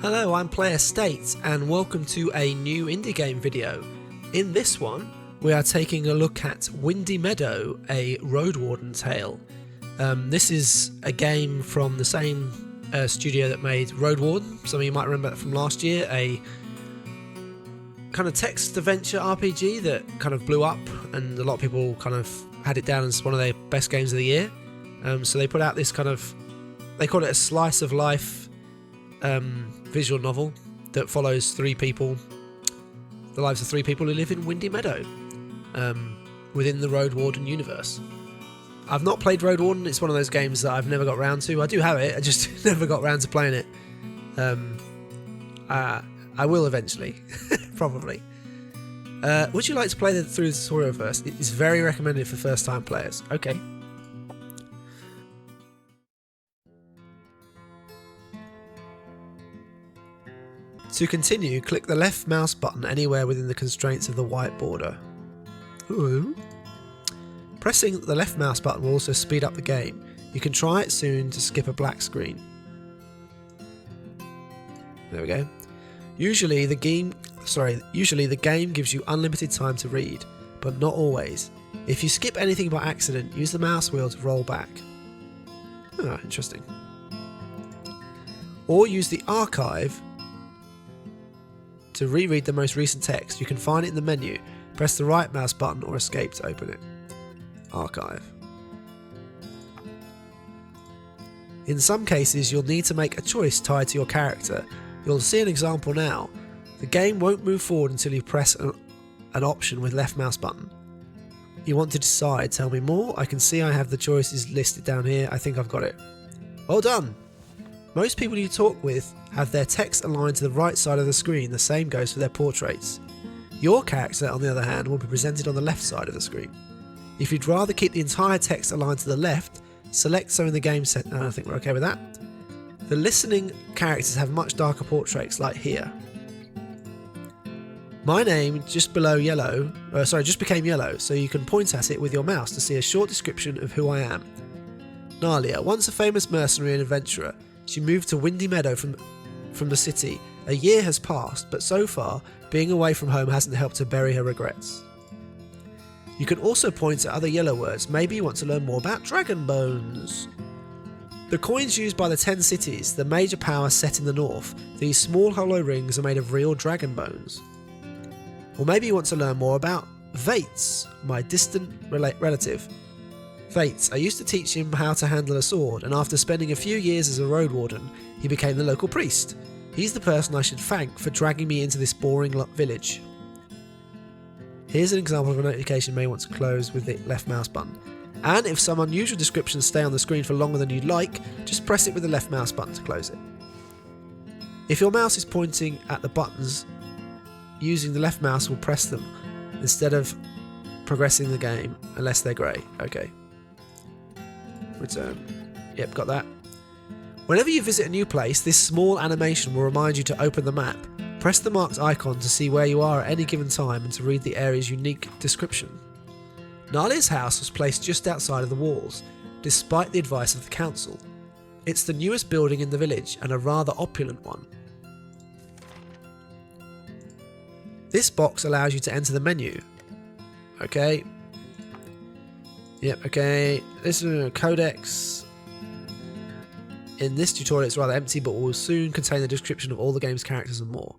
Hello, I'm Player State and welcome to a new indie game video. In this one, we are taking a look at Windy Meadow, a Roadwarden Tale. This is a game from the same studio that made Roadwarden. Some of you might remember that from last year, a kind of text adventure RPG that kind of blew up and a lot of people kind of had it down as one of their best games of the year. So they put out this kind of, they call it a slice of life visual novel that follows the lives of three people who live in Windy Meadow within the Roadwarden universe. I've not played Roadwarden. It's one of those games that I've never got round to. I do have it, I just never got round to playing it. I will eventually, probably. Would you like to play through the tutorial first? It is very recommended for first time players. Okay. To continue, click the left mouse button anywhere within the constraints of the white border. Ooh. Pressing the left mouse button will also speed up the game. You can try it soon to skip a black screen. There we go. Usually the game gives you unlimited time to read, but not always. If you skip anything by accident, use the mouse wheel to roll back. Ah, interesting. Or use the archive to reread the most recent text. You can find it in the menu. Press the right mouse button or escape to open it. Archive. In some cases, you'll need to make a choice tied to your character. You'll see an example now. The game won't move forward until you press an option with left mouse button. You want to decide. Tell me more. I can see I have the choices listed down here. I think I've got it. Well done. Most people you talk with have their text aligned to the right side of the screen. The same goes for their portraits. Your character, on the other hand, will be presented on the left side of the screen. If you'd rather keep the entire text aligned to the left, select some in the game set. I think we're okay with that. The listening characters have much darker portraits, like here. My name just became yellow, so you can point at it with your mouse to see a short description of who I am. Nalia, once a famous mercenary and adventurer, she moved to Windy Meadow from the city. A year has passed, but so far, being away from home hasn't helped her bury her regrets. You can also point at other yellow words. Maybe you want to learn more about dragon bones. The coins used by the 10 cities, the major power set in the north. These small hollow rings are made of real dragon bones. Or maybe you want to learn more about Vates, my distant relative. Vates, I used to teach him how to handle a sword, and after spending a few years as a road warden, he became the local priest. He's the person I should thank for dragging me into this boring village. Here's an example of a notification you may want to close with the left mouse button. And if some unusual descriptions stay on the screen for longer than you'd like, just press it with the left mouse button to close it. If your mouse is pointing at the buttons, using the left mouse will press them instead of progressing the game, unless they're grey. Okay. Return. Yep, got that. Whenever you visit a new place, this small animation will remind you to open the map. Press the marked icon to see where you are at any given time and to read the area's unique description. Nalia's house was placed just outside of the walls, despite the advice of the council. It's the newest building in the village and a rather opulent one. This box allows you to enter the menu. Okay. Yep, okay. This is a codex. In this tutorial it's rather empty, but will soon contain the description of all the game's characters and more.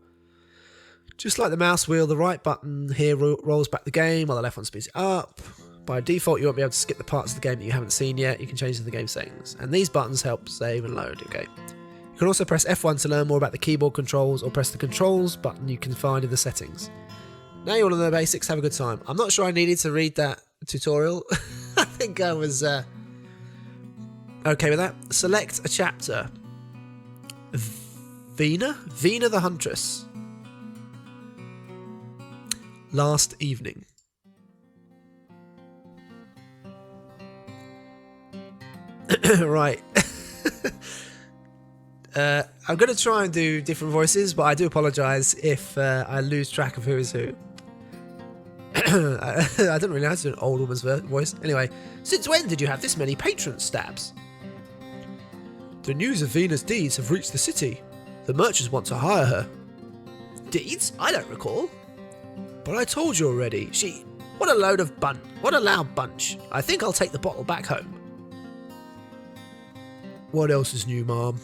Just like the mouse wheel, the right button here rolls back the game while the left one speeds it up. By default you won't be able to skip the parts of the game that you haven't seen yet. You can change the game settings. And these buttons help save and load. Okay. You can also press F1 to learn more about the keyboard controls, or press the controls button you can find in the settings. Now you all know the basics, have a good time. I'm not sure I needed to read that tutorial. I think I was okay with that. Select a chapter. Vina the Huntress. Last evening. Right. I'm going to try and do different voices, but I do apologise if I lose track of who is who. I don't really know how to do an old woman's voice. Anyway, since when did you have this many patron stabs? The news of Vena's deeds have reached the city. The merchants want to hire her. Deeds? I don't recall. But I told you already. What a loud bunch. I think I'll take the bottle back home. What else is new, Mom?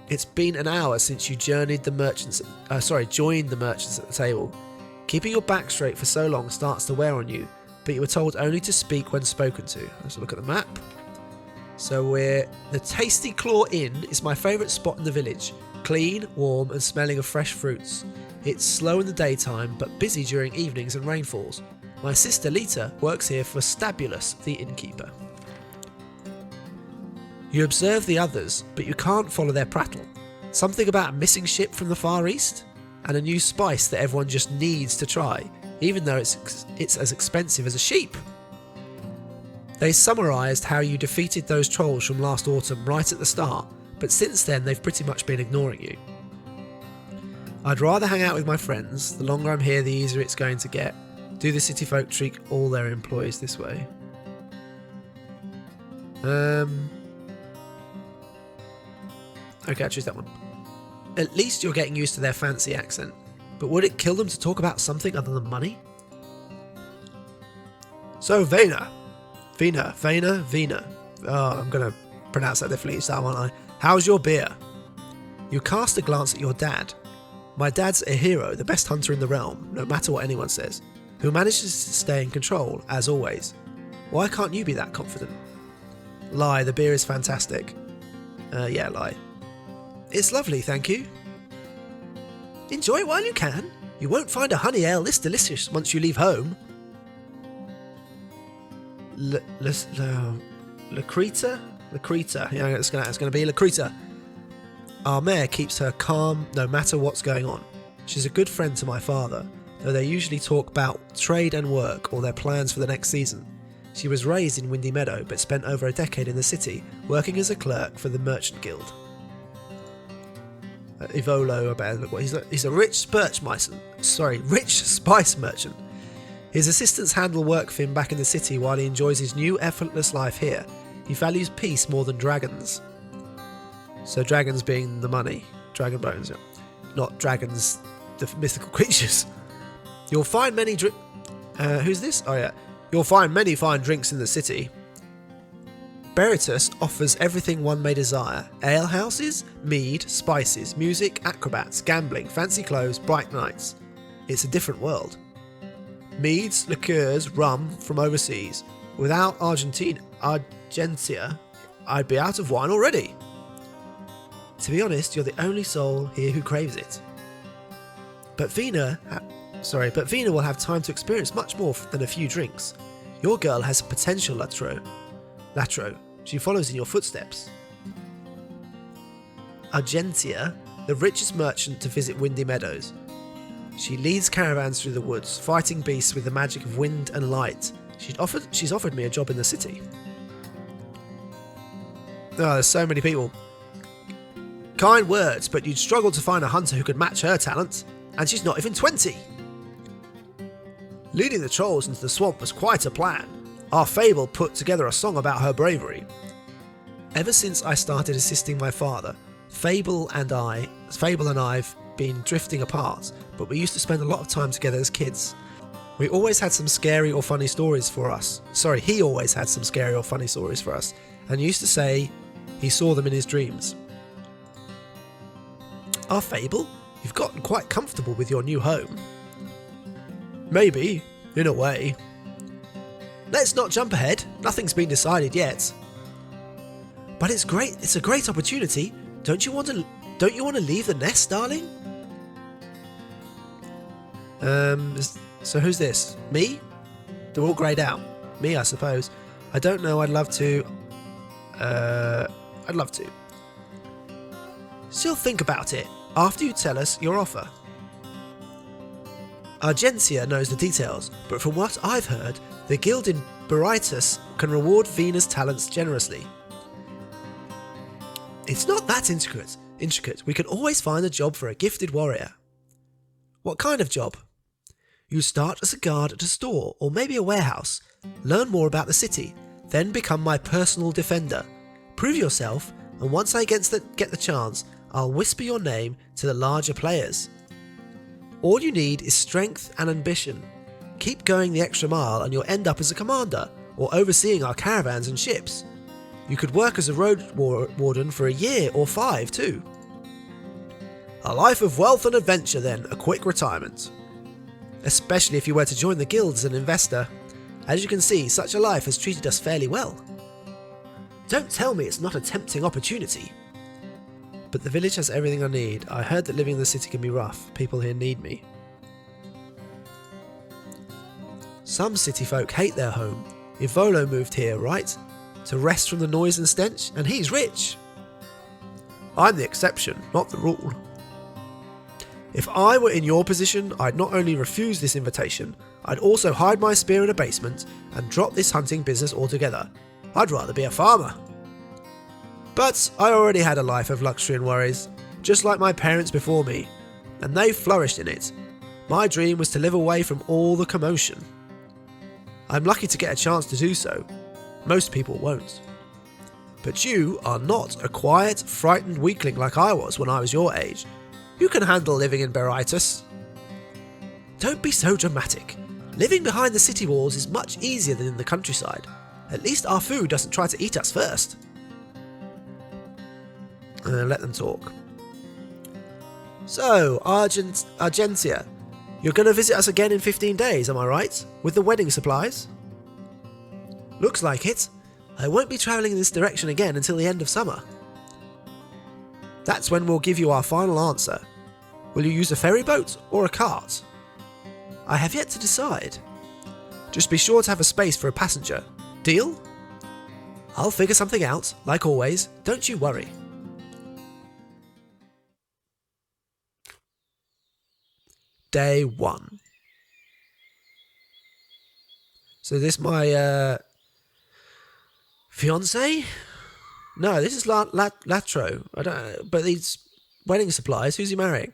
It's been an hour since you joined the merchants at the table. Keeping your back straight for so long starts to wear on you, but you were told only to speak when spoken to. Let's look at the map. So the Tasty Claw Inn is my favourite spot in the village. Clean, warm and smelling of fresh fruits. It's slow in the daytime but busy during evenings and rainfalls. My sister Lita works here for Stabulus, the innkeeper. You observe the others, but you can't follow their prattle. Something about a missing ship from the Far East, and a new spice that everyone just needs to try, even though it's as expensive as a sheep. They summarised how you defeated those trolls from last autumn right at the start, but since then they've pretty much been ignoring you. I'd rather hang out with my friends. The longer I'm here, the easier it's going to get. Do the city folk treat all their employees this way? Okay, I'll choose that one. At least you're getting used to their fancy accent. But would it kill them to talk about something other than money? So, Vena. Oh, I'm going to pronounce that differently each time, aren't I? How's your beer? You cast a glance at your dad. My dad's a hero, the best hunter in the realm, no matter what anyone says, who manages to stay in control, as always. Why can't you be that confident? Lie, the beer is fantastic. Yeah, lie. It's lovely, thank you. Enjoy it while you can. You won't find a honey ale this delicious once you leave home. Lacreta? Yeah, it's gonna be Lacreta. Our mare keeps her calm no matter what's going on. She's a good friend to my father, though they usually talk about trade and work or their plans for the next season. She was raised in Windy Meadow, but spent over a decade in the city, working as a clerk for the Merchant Guild. Ivolo, he's a rich spice merchant. His assistants handle work for him back in the city while he enjoys his new effortless life here. He values peace more than dragons. So dragons being the money. Dragon bones, yeah. Not dragons, the mythical creatures. You'll find many who's this? Oh yeah. You'll find many fine drinks in the city. Beritus offers everything one may desire. Alehouses, mead, spices, music, acrobats, gambling, fancy clothes, bright nights. It's a different world. Meads, liqueurs, rum from overseas. Without Argentia, I'd be out of wine already. To be honest, you're the only soul here who craves it. But Vena will have time to experience much more than a few drinks. Your girl has potential, Latro. She follows in your footsteps. Argentia, the richest merchant to visit Windy Meadows. She leads caravans through the woods, fighting beasts with the magic of wind and light. She's offered me a job in the city. Oh, there's so many people. Kind words, but you'd struggle to find a hunter who could match her talent, and she's not even 20. Leading the trolls into the swamp was quite a plan. Our Fable put together a song about her bravery. Ever since I started assisting my father, Fable and I've been drifting apart, but we used to spend a lot of time together as kids. We always had some scary or funny stories for us. He always had some scary or funny stories for us, and used to say he saw them in his dreams. Our Fable, you've gotten quite comfortable with your new home. Maybe, in a way. Let's not jump ahead. Nothing's been decided yet. But it's great. It's a great opportunity. Don't you want to leave the nest, darling? So who's this? Me? They're all greyed out. Me, I suppose. I don't know. I'd love to. Still think about it after you tell us your offer. Argentia knows the details, but from what I've heard, the guild in Beritus can reward Vena's talents generously. It's not that intricate. We can always find a job for a gifted warrior. What kind of job? You start as a guard at a store or maybe a warehouse. Learn more about the city, then become my personal defender. Prove yourself, and once I get the chance, I'll whisper your name to the larger players. All you need is strength and ambition. Keep going the extra mile and you'll end up as a commander, or overseeing our caravans and ships. You could work as a road warden for a year or 5 too. A life of wealth and adventure then, a quick retirement. Especially if you were to join the guild as an investor. As you can see, such a life has treated us fairly well. Don't tell me it's not a tempting opportunity. But the village has everything I need. I heard that living in the city can be rough. People here need me. Some city folk hate their home. Ivolo moved here, right? To rest from the noise and stench, and he's rich. I'm the exception, not the rule. If I were in your position, I'd not only refuse this invitation, I'd also hide my spear in a basement and drop this hunting business altogether. I'd rather be a farmer. But I already had a life of luxury and worries, just like my parents before me, and they flourished in it. My dream was to live away from all the commotion. I'm lucky to get a chance to do so. Most people won't. But you are not a quiet, frightened weakling like I was when I was your age. You can handle living in Berytus. Don't be so dramatic. Living behind the city walls is much easier than in the countryside. At least our food doesn't try to eat us first. Let them talk. So, Argentia, you're going to visit us again in 15 days, am I right? With the wedding supplies? Looks like it. I won't be travelling in this direction again until the end of summer. That's when we'll give you our final answer. Will you use a ferry boat or a cart? I have yet to decide. Just be sure to have a space for a passenger. Deal? I'll figure something out, like always. Don't you worry. Day 1. So this my fiance? No, this is Latro. I don't. But these wedding supplies. Who's he marrying?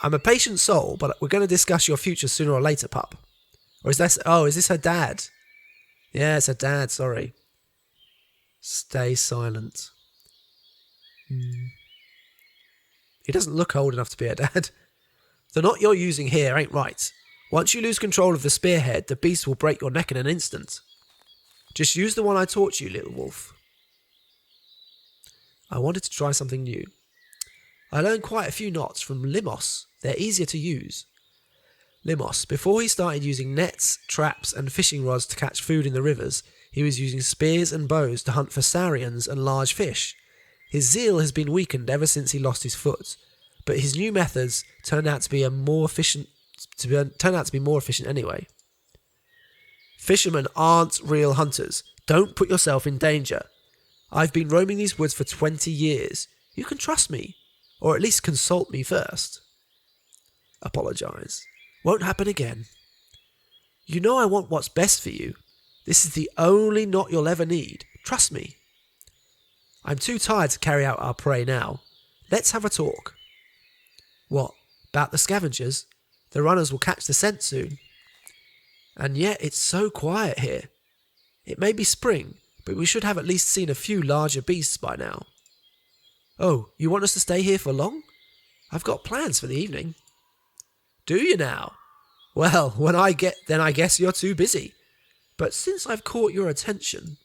I'm a patient soul, but we're going to discuss your future sooner or later, pup. Or is this? Oh, is this her dad? Yeah, it's her dad. Sorry. Stay silent. He doesn't look old enough to be her dad. The knot you're using here ain't right. Once you lose control of the spearhead, the beast will break your neck in an instant. Just use the one I taught you, little wolf. I wanted to try something new. I learned quite a few knots from Limos. They're easier to use. Limos, before he started using nets, traps and fishing rods to catch food in the rivers, he was using spears and bows to hunt for saurians and large fish. His zeal has been weakened ever since he lost his foot, but his new methods turned out to be more efficient anyway. Fishermen aren't real hunters. Don't put yourself in danger. I've been roaming these woods for 20 years. You can trust me, or at least consult me first. Apologise. Won't happen again. You know I want what's best for you. This is the only knot you'll ever need. Trust me. I'm too tired to carry out our prey now. Let's have a talk. What? About the scavengers? The runners will catch the scent soon. And yet it's so quiet here. It may be spring, but we should have at least seen a few larger beasts by now. Oh, you want us to stay here for long? I've got plans for the evening. Do you now? Well, I guess you're too busy. But since I've caught your attention,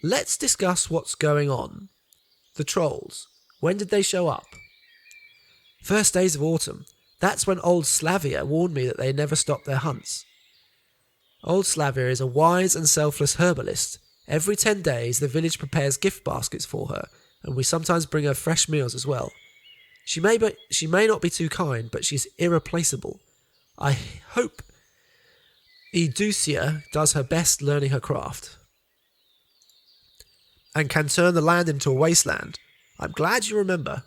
let's discuss what's going on. The trolls. When did they show up? First days of autumn. That's when old Slavia warned me that they never stopped their hunts. Old Slavia is a wise and selfless herbalist. Every 10 days the village prepares gift baskets for her, and we sometimes bring her fresh meals as well. She may not be too kind, but she's irreplaceable. I hope Educia does her best learning her craft and can turn the land into a wasteland. I'm glad you remember.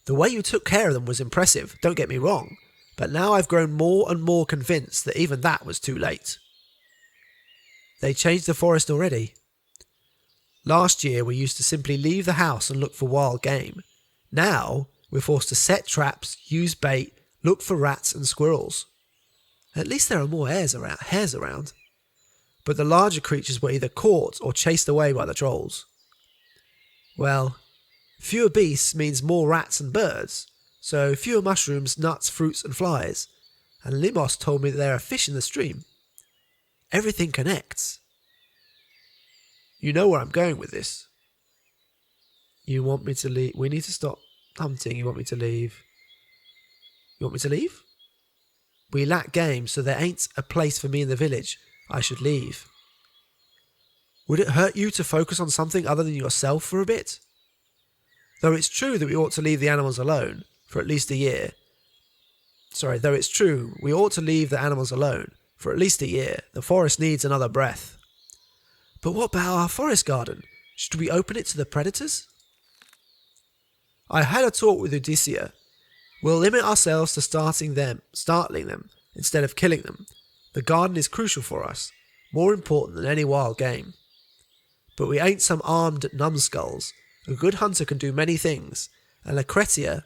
The way you took care of them was impressive, don't get me wrong, but now I've grown more and more convinced that even that was too late. They changed the forest already. Last year we used to simply leave the house and look for wild game. Now we're forced to set traps, use bait, look for rats and squirrels. At least there are more hares around. but the larger creatures were either caught or chased away by the trolls. Well, fewer beasts means more rats and birds, so fewer mushrooms, nuts, fruits and flies. And Limos told me that there are fish in the stream. Everything connects. You know where I'm going with this. You want me to leave? We need to stop hunting. You want me to leave? You want me to leave? We lack game, so there ain't a place for me in the village. I should leave. Would it hurt you to focus on something other than yourself for a bit? Though it's true that we ought to leave the animals alone for at least a year. Though it's true we ought to leave the animals alone for at least a year. The forest needs another breath. But what about our forest garden? Should we open it to the predators? I had a talk with Odysseus. We'll limit ourselves to startling them instead of killing them. The garden is crucial for us, more important than any wild game. But we ain't some armed numbskulls. A good hunter can do many things, and Lucreta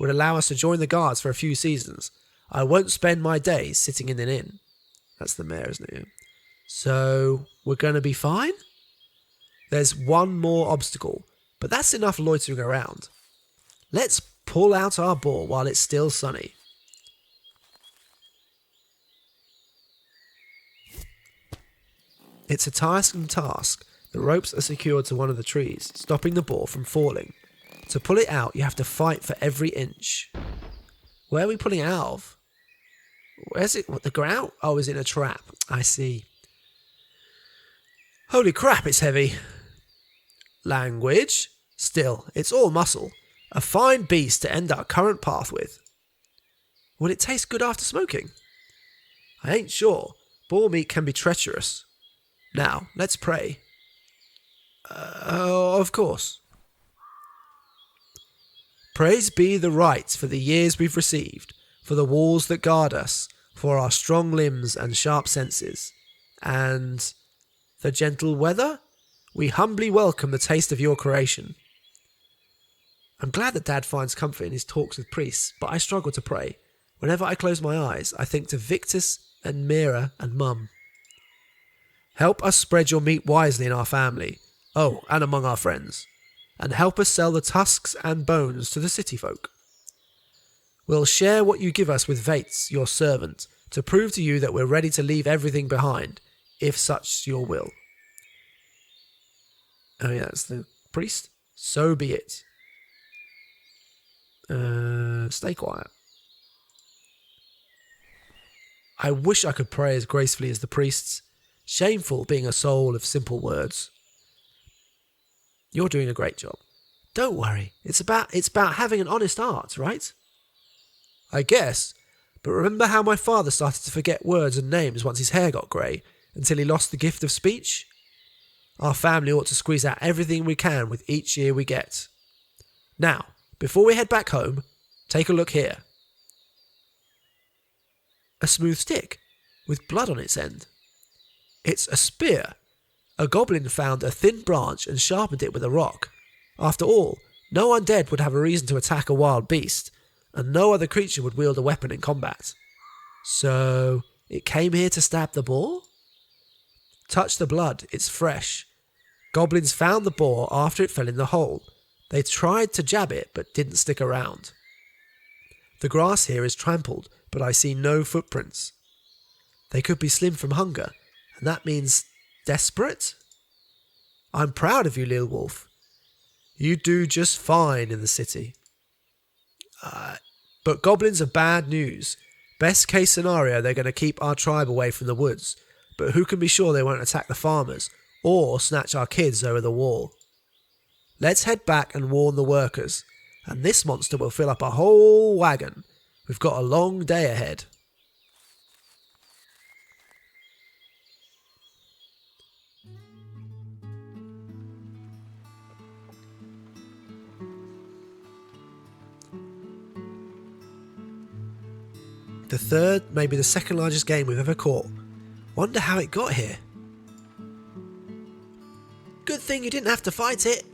would allow us to join the guards for a few seasons. I won't spend my days sitting in an inn. That's the mayor, isn't it? So, we're going to be fine? There's one more obstacle, but that's enough loitering around. Let's pull out our boar while it's still sunny. It's a tiresome task. The ropes are secured to one of the trees, stopping the boar from falling. To pull it out, you have to fight for every inch. Where are we pulling it out of? Where's it? What, the ground? Oh, is it a trap? I see. Holy crap, it's heavy. Language? Still, it's all muscle. A fine beast to end our current path with. Will it taste good after smoking? I ain't sure. Boar meat can be treacherous. Now, let's pray. Of course. Praise be the right for the years we've received, for the walls that guard us, for our strong limbs and sharp senses, and the gentle weather. We humbly welcome the taste of your creation. I'm glad that Dad finds comfort in his talks with priests, but I struggle to pray. Whenever I close my eyes, I think to Victus and Mira and Mum. Help us spread your meat wisely in our family, and among our friends, and help us sell the tusks and bones to the city folk. We'll share what you give us with Vates, your servant, to prove to you that we're ready to leave everything behind, if such your will. Oh yeah, that's the priest. So be it. Stay quiet. I wish I could pray as gracefully as the priests. Shameful being a soul of simple words. You're doing a great job. Don't worry. It's about having an honest heart, right? I guess. But remember how my father started to forget words and names once his hair got grey, until he lost the gift of speech? Our family ought to squeeze out everything we can with each year we get. Now, before we head back home, take a look here. A smooth stick, with blood on its end. It's a spear. A goblin found a thin branch and sharpened it with a rock. After all, no undead would have a reason to attack a wild beast, and no other creature would wield a weapon in combat. So, it came here to stab the boar? Touch the blood, it's fresh. Goblins found the boar after it fell in the hole. They tried to jab it, but didn't stick around. The grass here is trampled, but I see no footprints. They could be slim from hunger, and that means desperate? I'm proud of you, Lil Wolf. You do just fine in the city. But goblins are bad news. Best case scenario, they're going to keep our tribe away from the woods, but who can be sure they won't attack the farmers, or snatch our kids over the wall? Let's head back and warn the workers, and this monster will fill up a whole wagon. We've got a long day ahead. The third, maybe the second largest game we've ever caught. Wonder how it got here. Good thing you didn't have to fight it.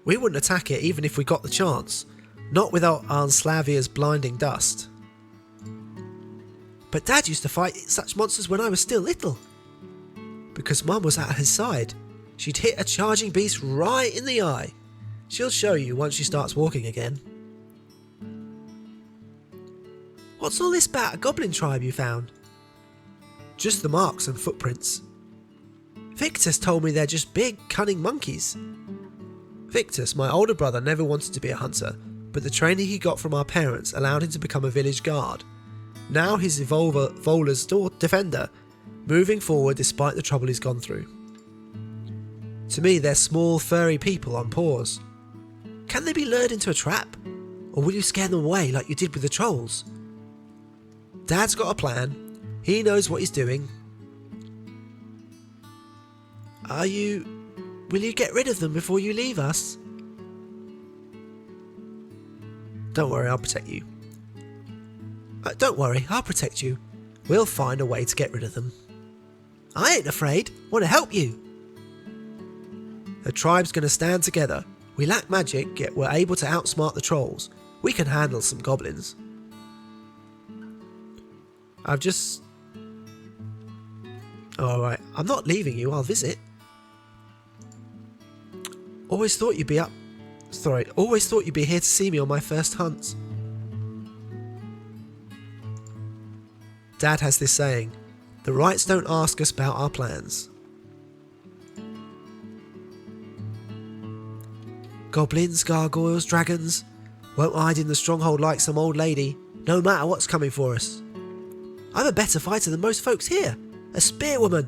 We wouldn't attack it even if we got the chance. Not without Aunt Slavia's blinding dust. But Dad used to fight such monsters when I was still little. Because Mum was at his side. She'd hit a charging beast right in the eye. She'll show you once she starts walking again. What's all this about a goblin tribe you found? Just the marks and footprints. Victus told me they're just big, cunning monkeys. Victus, my older brother, never wanted to be a hunter, but the training he got from our parents allowed him to become a village guard. Now he's Vola's defender, moving forward despite the trouble he's gone through. To me, they're small, furry people on paws. Can they be lured into a trap? Or will you scare them away like you did with the trolls? Dad's got a plan. He knows what he's doing. Will you get rid of them before you leave us? Don't worry, I'll protect you. Don't worry, I'll protect you. We'll find a way to get rid of them. I ain't afraid. Want to help you. The tribe's going to stand together. We lack magic, yet we're able to outsmart the trolls. We can handle some goblins. Alright, I'm not leaving you, I'll visit. Always thought you'd be here to see me on my first hunt. Dad has this saying, the rights don't ask us about our plans. Goblins, gargoyles, dragons, won't hide in the stronghold like some old lady, no matter what's coming for us. I'm a better fighter than most folks here, a spearwoman.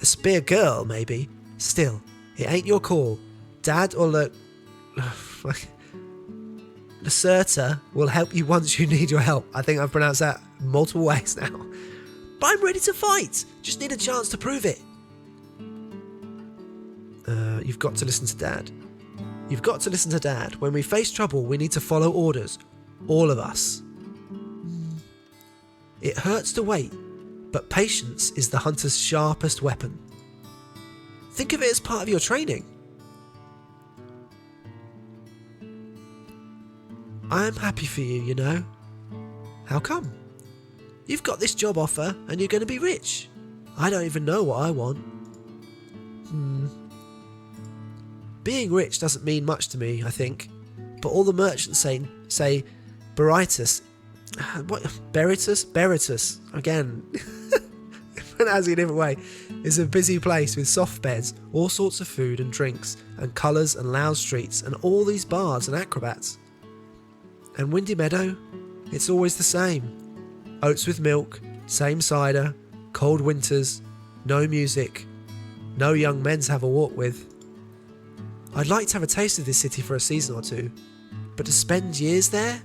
A spear girl, maybe. Still, it ain't your call. Dad or Lacerta will help you once you need your help. I think I've pronounced that multiple ways now. But I'm ready to fight. Just need a chance to prove it. You've got to listen to Dad. You've got to listen to Dad. When we face trouble, we need to follow orders. All of us. It hurts to wait, but patience is the hunter's sharpest weapon. Think of it as part of your training. I am happy for you, you know. How come? You've got this job offer and you're going to be rich. I don't even know what I want. Being rich doesn't mean much to me, I think. But all the merchants say Beritus. What? Beritus. Again. Pronouncing a different way. Is a busy place with soft beds, all sorts of food and drinks, and colours and loud streets, and all these bards and acrobats. And Windy Meadow, it's always the same. Oats with milk, same cider, cold winters, no music, no young men to have a walk with. I'd like to have a taste of this city for a season or two, but to spend years there?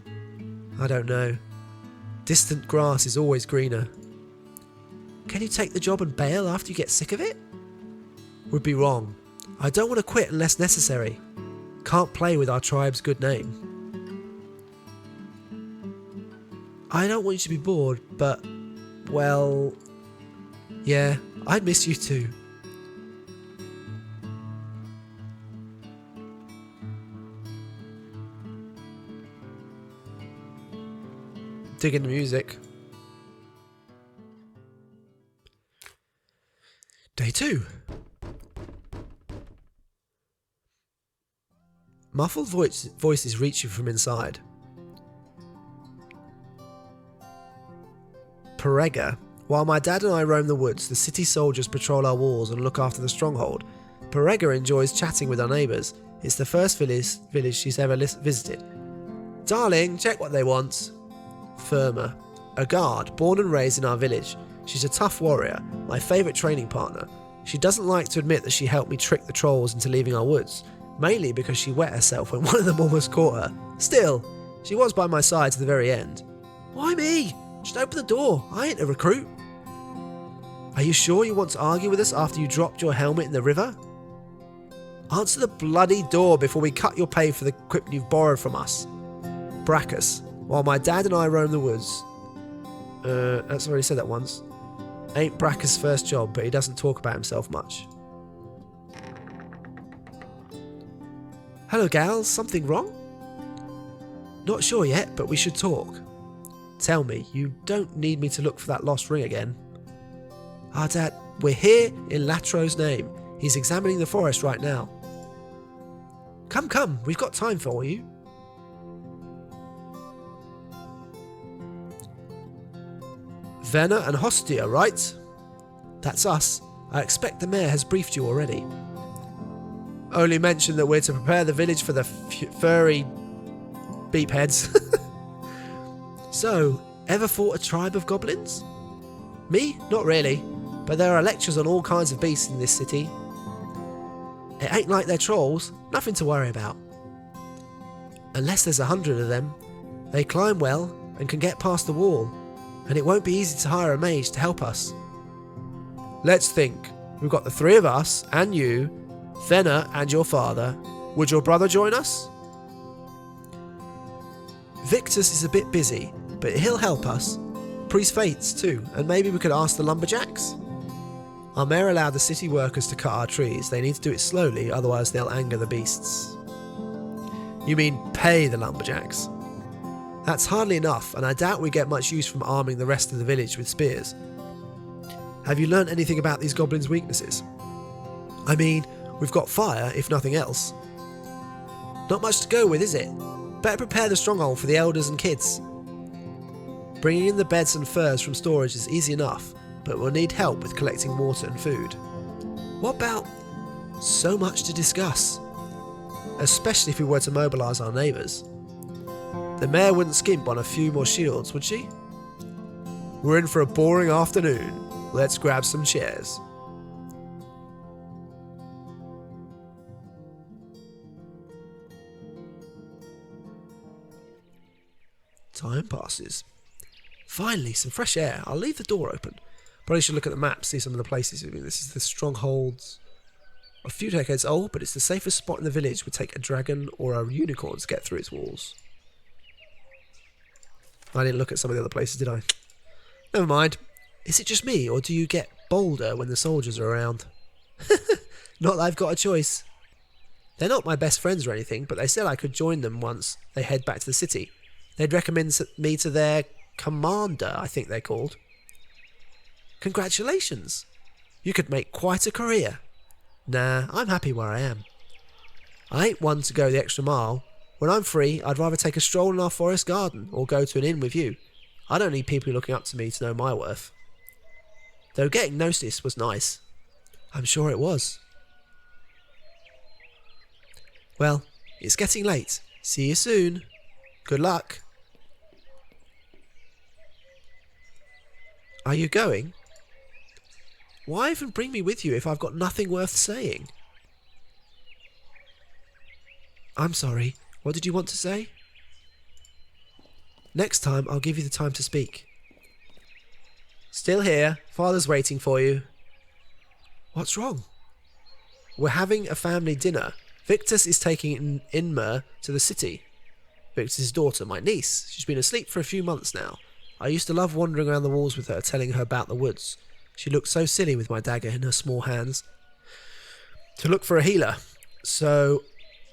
I don't know. Distant grass is always greener. Can you take the job and bail after you get sick of it? Would be wrong. I don't want to quit unless necessary. Can't play with our tribe's good name. I don't want you to be bored, but, well, yeah, I'd miss you too. Digging the music. Day 2. Muffled voices reach you from inside. Perega. While my dad and I roam the woods, the city soldiers patrol our walls and look after the stronghold. Perega enjoys chatting with our neighbours. It's the first village she's ever visited. Darling, check what they want. Firma. A guard, born and raised in our village. She's a tough warrior, my favourite training partner. She doesn't like to admit that she helped me trick the trolls into leaving our woods, mainly because she wet herself when one of them almost caught her. Still, she was by my side to the very end. Why me? Just open the door. I ain't a recruit. Are you sure you want to argue with us after you dropped your helmet in the river? Answer the bloody door before we cut your pay for the equipment you've borrowed from us. Brachus. While my dad and I roam the woods. That's already said that once. Ain't Brachus' first job, but he doesn't talk about himself much. Hello, gals. Something wrong? Not sure yet, but we should talk. Tell me, you don't need me to look for that lost ring again. Ah, Dad, we're here in Latro's name. He's examining the forest right now. Come, we've got time for you. Venner and Hostia, right? That's us. I expect the mayor has briefed you already. Only mentioned that we're to prepare the village for the furry beepheads. So, ever fought a tribe of goblins? Me? Not really. But there are lectures on all kinds of beasts in this city. It ain't like they're trolls. Nothing to worry about. Unless there's 100 of them. They climb well and can get past the wall. And it won't be easy to hire a mage to help us. Let's think. We've got the 3 of us, and you, Venner and your father. Would your brother join us? Victus is a bit busy, but he'll help us. Priest Fates too, and maybe we could ask the lumberjacks? Our mayor allowed the city workers to cut our trees. They need to do it slowly, otherwise they'll anger the beasts. You mean pay the lumberjacks? That's hardly enough, and I doubt we get much use from arming the rest of the village with spears. Have you learnt anything about these goblins' weaknesses? I mean, we've got fire, if nothing else. Not much to go with, is it? Better prepare the stronghold for the elders and kids. Bringing in the beds and furs from storage is easy enough, but we'll need help with collecting water and food. What about... So much to discuss. Especially if we were to mobilise our neighbours. The mayor wouldn't skimp on a few more shields, would she? We're in for a boring afternoon. Let's grab some chairs. Time passes. Finally, some fresh air. I'll leave the door open. Probably should look at the map, see some of the places. I mean, this is the strongholds. A few decades old, but it's the safest spot in the village. Would take a dragon or a unicorn to get through its walls. I didn't look at some of the other places, did I? Never mind. Is it just me, or do you get bolder when the soldiers are around? Not that I've got a choice. They're not my best friends or anything, but they said I could join them once they head back to the city. They'd recommend me to their commander, I think they're called. Congratulations. You could make quite a career. Nah, I'm happy where I am. I ain't one to go the extra mile. When I'm free, I'd rather take a stroll in our forest garden or go to an inn with you. I don't need people looking up to me to know my worth. Though getting noticed was nice. I'm sure it was. Well, it's getting late. See you soon. Good luck. Are you going? Why even bring me with you if I've got nothing worth saying? I'm sorry. What did you want to say? Next time I'll give you the time to speak. Still here. Father's waiting for you. What's wrong? We're having a family dinner. Victus is taking Inmer to the city. Victus's daughter, my niece. She's been asleep for a few months now. I used to love wandering around the walls with her, telling her about the woods. She looked so silly with my dagger in her small hands. To look for a healer. So,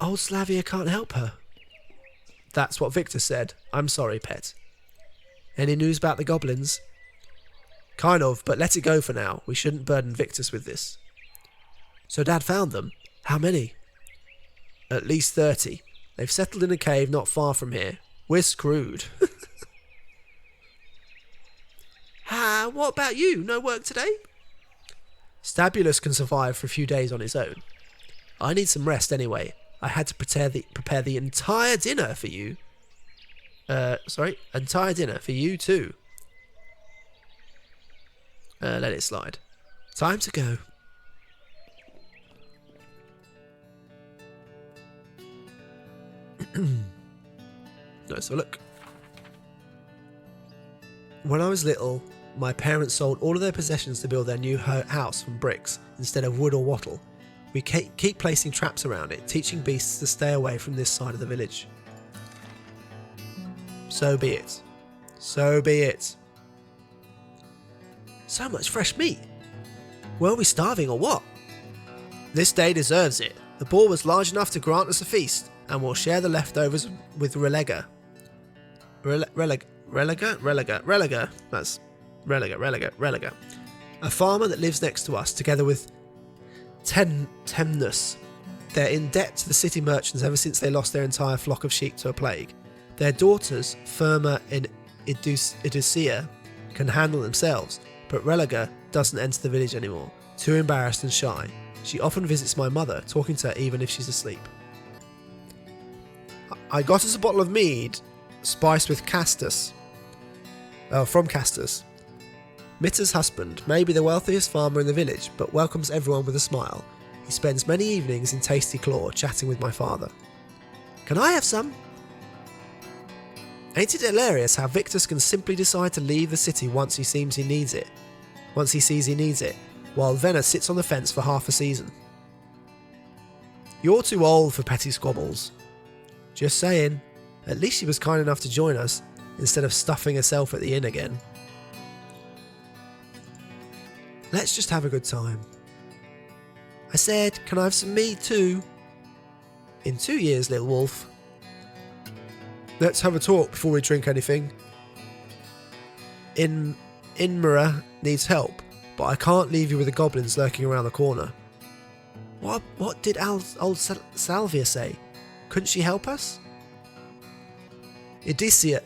old Slavia can't help her. That's what Victor said. I'm sorry, pet. Any news about the goblins? Kind of, but let it go for now. We shouldn't burden Victus with this. So Dad found them. How many? At least 30. They've settled in a cave not far from here. We're screwed. What about you? No work today? Stabulus can survive for a few days on his own. I need some rest anyway. I had to prepare the entire dinner for you. Entire dinner for you too. Let it slide. Time to go. Let's have a look. When I was little, my parents sold all of their possessions to build their new house from bricks instead of wood or wattle. We keep placing traps around it, teaching beasts to stay away from this side of the village. So be it. So be it. So much fresh meat. Were we starving or what? This day deserves it. The boar was large enough to grant us a feast, and we'll share the leftovers with Relega. Religer. That's Religer. A farmer that lives next to us, together with Temnus. They're in debt to the city merchants ever since they lost their entire flock of sheep to a plague. Their daughters, Firma and Idusia, can handle themselves, but Religer doesn't enter the village anymore, too embarrassed and shy. She often visits my mother, talking to her even if she's asleep. I got us a bottle of mead, spiced with castus. From Castus. Mitta's husband, maybe the wealthiest farmer in the village, but welcomes everyone with a smile. He spends many evenings in Tasty Claw chatting with my father. Can I have some? Ain't it hilarious how Victus can simply decide to leave the city once he sees he needs it, while Venna sits on the fence for half a season? You're too old for petty squabbles. Just saying, at least she was kind enough to join us, instead of stuffing herself at the inn again. Let's just have a good time. I said, can I have some mead too? In 2 years, little wolf. Let's have a talk before we drink anything. Inmara needs help, but I can't leave you with the goblins lurking around the corner. What did old Salvia say? Couldn't she help us? Odysseia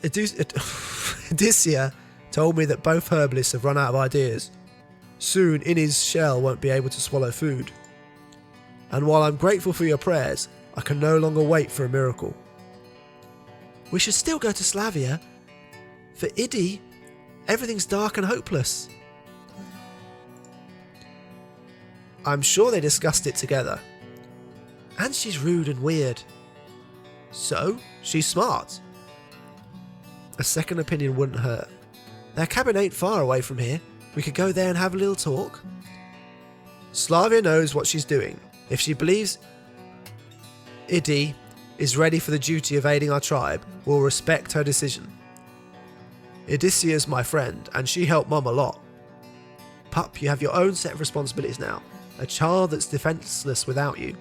told me that both herbalists have run out of ideas. Soon Innie's shell won't be able to swallow food. And while I'm grateful for your prayers, I can no longer wait for a miracle. We should still go to Slavia. For Iddy, everything's dark and hopeless. I'm sure they discussed it together. And she's rude and weird. So, she's smart. A second opinion wouldn't hurt. Their cabin ain't far away from here. We could go there and have a little talk. Slavia knows what she's doing. If she believes Iddy is ready for the duty of aiding our tribe, we'll respect her decision. Odyssea's my friend, and she helped Mum a lot. Pup, you have your own set of responsibilities now. A child that's defenceless without you.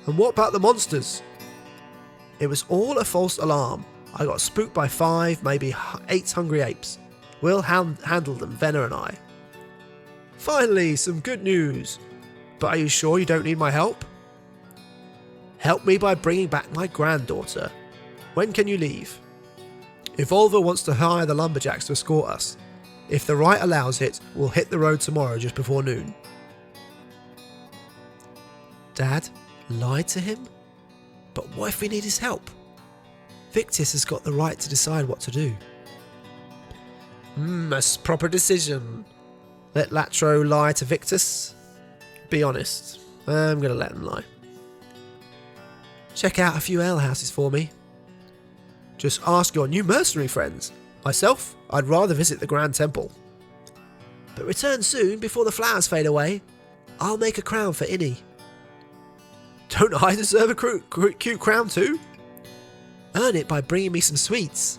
And what about the monsters? It was all a false alarm. I got spooked by 5, maybe 8 hungry apes. We'll handle them, Venna and I. Finally, some good news. But are you sure you don't need my help? Help me by bringing back my granddaughter. When can you leave? Evolver wants to hire the lumberjacks to escort us. If the right allows it, we'll hit the road tomorrow just before noon. Dad lied to him? But what if we need his help? Victus has got the right to decide what to do. A proper decision. Let Latro lie to Victus? Be honest, I'm going to let him lie. Check out a few alehouses for me. Just ask your new mercenary friends. Myself, I'd rather visit the Grand Temple. But return soon before the flowers fade away. I'll make a crown for Innie. Don't I deserve a cute crown too? Earn it by bringing me some sweets.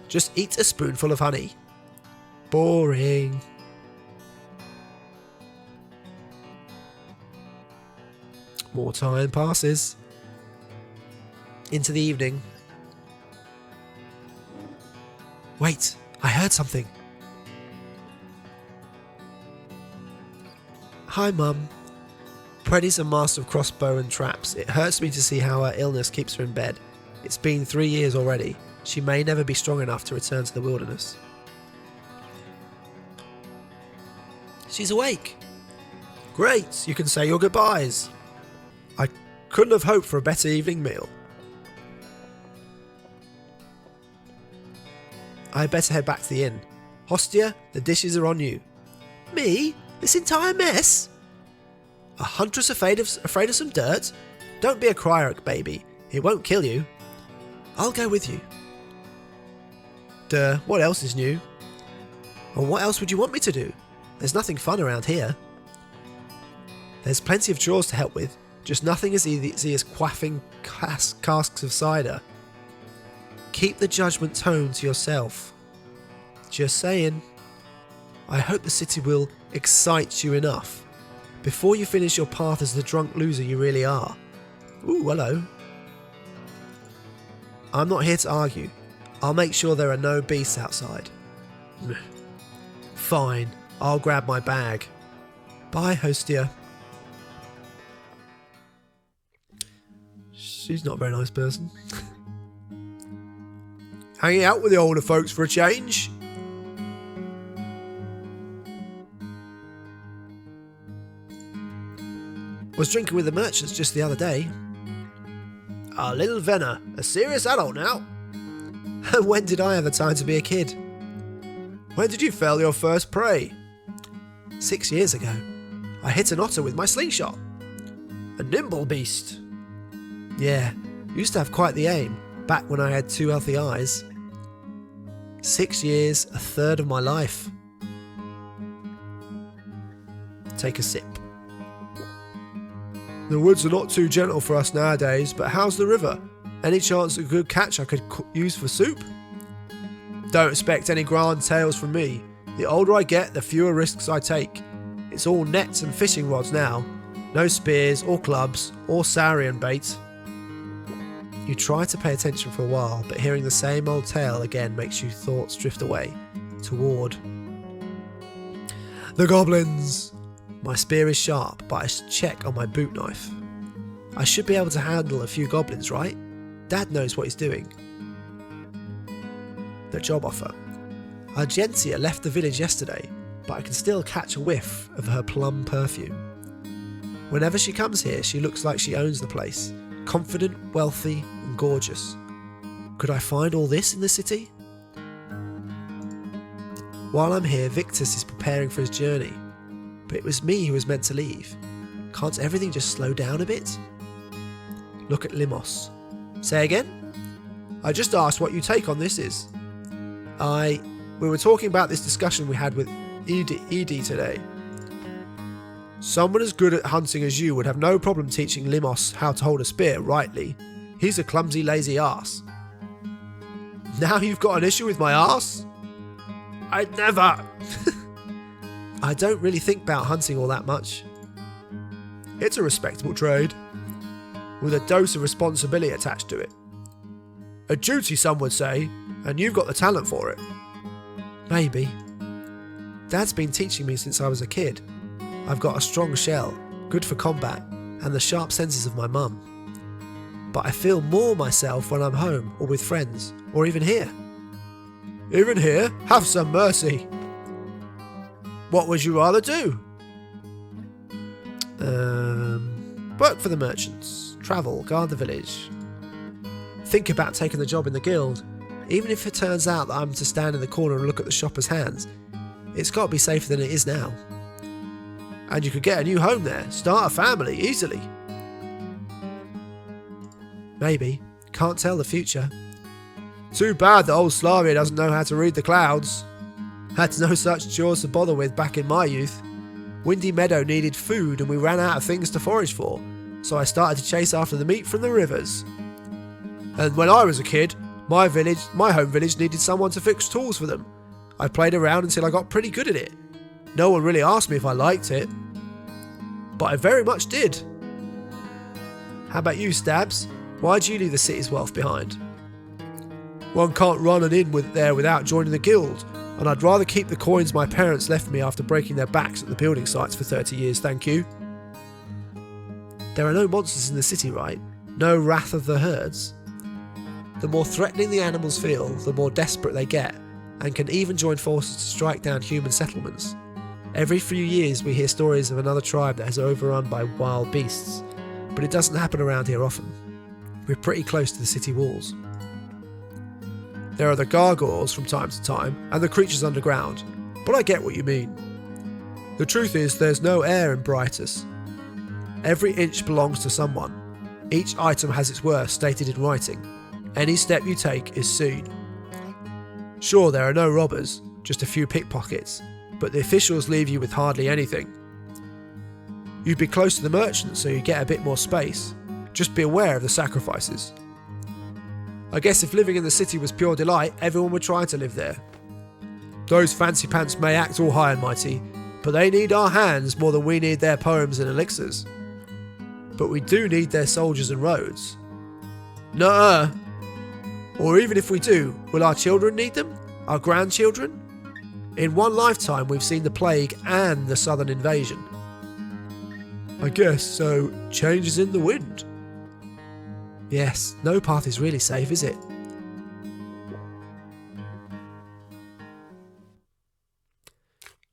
Just eat a spoonful of honey. Boring. More time passes. Into the evening. Wait, I heard something. Hi, Mum. Preddy's a master of crossbow and traps. It hurts me to see how her illness keeps her in bed. It's been 3 years already. She may never be strong enough to return to the wilderness. She's awake. Great, you can say your goodbyes. I couldn't have hoped for a better evening meal. I better head back to the inn. Hostia, the dishes are on you. Me? This entire mess? A huntress afraid of some dirt? Don't be a crier, baby. It won't kill you. I'll go with you. Duh, what else is new? And what else would you want me to do? There's nothing fun around here. There's plenty of chores to help with, just nothing as easy as quaffing casks of cider. Keep the judgment tone to yourself. Just saying. I hope the city will excite you enough before you finish your path as the drunk loser you really are. Ooh, hello. I'm not here to argue. I'll make sure there are no beasts outside. Fine, I'll grab my bag. Bye, Hostia. She's not a very nice person. Hanging out with the older folks for a change? Was drinking with the merchants just the other day. A little Venner, a serious adult now. When did I have the time to be a kid? When did you fell your first prey? 6 years ago. I hit an otter with my slingshot. A nimble beast. Yeah, used to have quite the aim, back when I had 2 healthy eyes. 6 years, a third of my life. Take a sip. The woods are not too gentle for us nowadays, but how's the river? Any chance of a good catch I could use for soup? Don't expect any grand tales from me. The older I get, the fewer risks I take. It's all nets and fishing rods now. No spears or clubs or saurian bait. You try to pay attention for a while, but hearing the same old tale again makes your thoughts drift away toward the goblins. My spear is sharp, but I check on my boot knife. I should be able to handle a few goblins, right? Dad knows what he's doing. The job offer. Argentia left the village yesterday, but I can still catch a whiff of her plum perfume. Whenever she comes here, she looks like she owns the place. Confident, wealthy, and gorgeous. Could I find all this in the city? While I'm here, Victus is preparing for his journey. But it was me who was meant to leave. Can't everything just slow down a bit? Look at Limos. Say again? I just asked what your take on this is. We were talking about this discussion we had with Edie today. Someone as good at hunting as you would have no problem teaching Limos how to hold a spear rightly. He's a clumsy, lazy arse. Now you've got an issue with my arse? I'd never. I don't really think about hunting all that much. It's a respectable trade, with a dose of responsibility attached to it. A duty, some would say, and you've got the talent for it. Maybe. Dad's been teaching me since I was a kid. I've got a strong shell, good for combat, and the sharp senses of my mum. But I feel more myself when I'm home or with friends, or even here. Even here? Have some mercy. What would you rather do? Work for the merchants, travel, guard the village. Think about taking the job in the guild. Even if it turns out that I'm to stand in the corner and look at the shopper's hands, it's got to be safer than it is now. And you could get a new home there, start a family easily. Maybe. Can't tell the future. Too bad that old Slavia doesn't know how to read the clouds. Had no such chores to bother with back in my youth. Windy Meadow needed food and we ran out of things to forage for, so I started to chase after the meat from the rivers. And when I was a kid, my home village needed someone to fix tools for them. I played around until I got pretty good at it. No one really asked me if I liked it, but I very much did. How about you, Stabs? Why'd you leave the city's wealth behind? One can't run an inn there without joining the guild, and I'd rather keep the coins my parents left me after breaking their backs at the building sites for 30 years, thank you. There are no monsters in the city, right? No wrath of the herds. The more threatening the animals feel, the more desperate they get, and can even join forces to strike down human settlements. Every few years we hear stories of another tribe that is overrun by wild beasts, but it doesn't happen around here often. We're pretty close to the city walls. There are the gargoyles from time to time, and the creatures underground, but I get what you mean. The truth is, there's no air in Brightus. Every inch belongs to someone. Each item has its worth stated in writing. Any step you take is seen. Sure, there are no robbers, just a few pickpockets, but the officials leave you with hardly anything. You'd be close to the merchants, so you get a bit more space. Just be aware of the sacrifices. I guess if living in the city was pure delight, everyone would try to live there. Those fancy pants may act all high and mighty, but they need our hands more than we need their poems and elixirs. But we do need their soldiers and roads. Nuh-uh. Or even if we do, will our children need them? Our grandchildren? In one lifetime, we've seen the plague and the southern invasion. I guess so. Change is in the wind. Yes, no path is really safe, is it?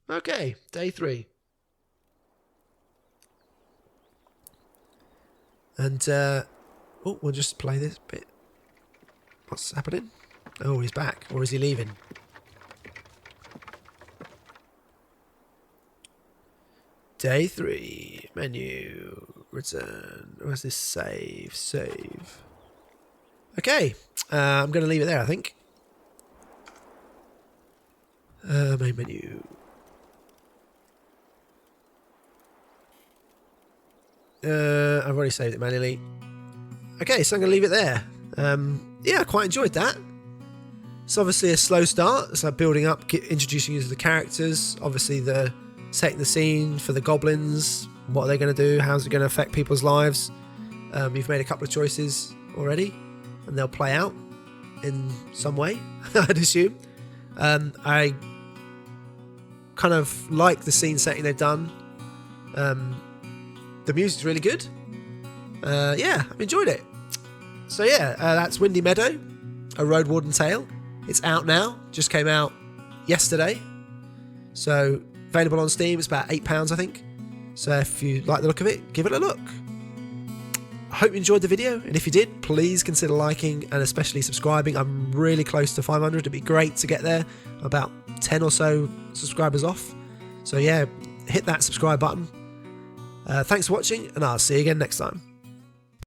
Okay, day 3. And, we'll just play this bit. What's happening? Oh, he's back. Or is he leaving? Day 3. Menu. Return. Where's this? Save. Save. Okay. I'm going to leave it there, I think. Main menu. I've already saved it manually. Okay, so I'm going to leave it there. Yeah, I quite enjoyed that. It's obviously a slow start. It's like building up, introducing you to the characters. Obviously, setting the scene for the goblins. What are they going to do? How's it going to affect people's lives? You've made a couple of choices already, and they'll play out in some way, I'd assume. I kind of like the scene setting they've done. The music's really good. Yeah, I've enjoyed it. So yeah, that's Windy Meadow, a Roadwarden Tale. It's out now. Just came out yesterday. So available on Steam. It's about £8, I think. So if you like the look of it, give it a look. I hope you enjoyed the video, and if you did, please consider liking and especially subscribing. I'm really close to 500. It'd be great to get there. About 10 or so subscribers off. So yeah, hit that subscribe button. Thanks for watching, and I'll see you again next time.